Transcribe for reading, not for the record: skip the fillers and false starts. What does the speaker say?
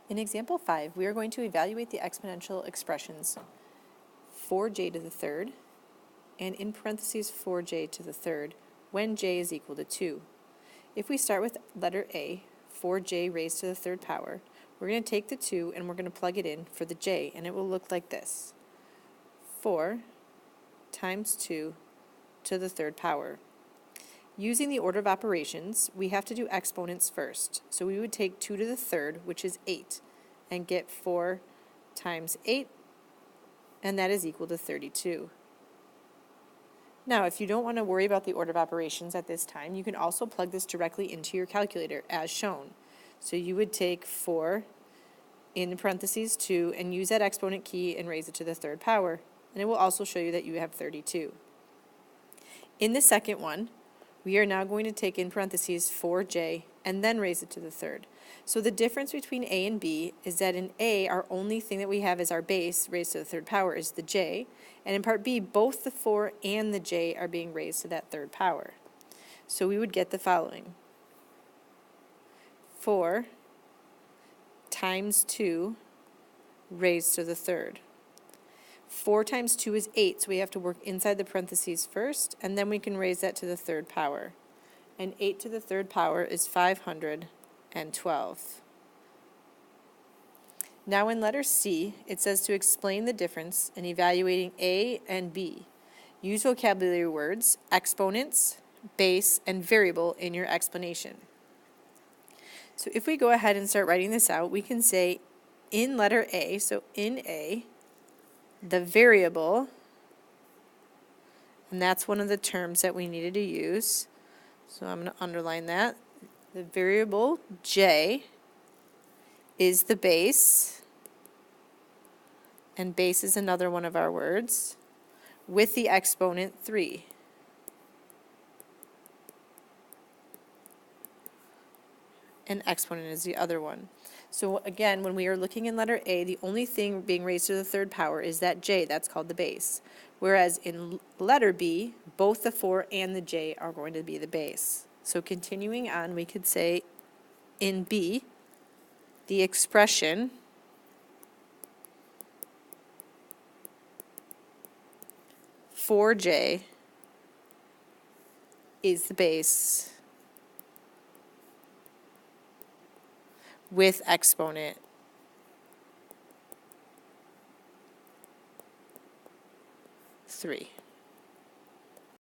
In example 5, we are going to evaluate the exponential expressions 4j to the third and in parentheses 4j to the third when j is equal to 2. If we start with letter A, 4j raised to the third power, we're going to take the 2 and we're going to plug it in for the j, and it will look like this. 4 times 2 to the third power. Using the order of operations, we have to do exponents first. So we would take 2 to the third, which is 8, and get 4 times 8, and that is equal to 32. Now, if you don't want to worry about the order of operations at this time, you can also plug this directly into your calculator as shown. So you would take 4 in parentheses 2 and use that exponent key and raise it to the third power, and it will also show you that you have 32. In the second one, we are now going to take in parentheses 4j and then raise it to the third. So the difference between A and B is that in A, our only thing that we have as our base raised to the third power is the j, and in part B, both the 4 and the j are being raised to that third power. So we would get the following. 4 times 2 raised to the third. 4 times 2 is 8, so we have to work inside the parentheses first, and then we can raise that to the third power. And 8 to the third power is 512. Now in letter C, it says to explain the difference in evaluating A and B. Use vocabulary words, exponents, base, and variable in your explanation. So if we go ahead and start writing this out, we can say in letter A, so in A, the variable, and that's one of the terms that we needed to use, so I'm going to underline that. The variable j is the base, and base is another one of our words, with the exponent 3. And exponent is the other one. So again, when we are looking in letter A, the only thing being raised to the third power is that j, that's called the base. Whereas in letter B, both the 4 and the j are going to be the base. So continuing on, we could say in B, the expression for j is the base with exponent 3.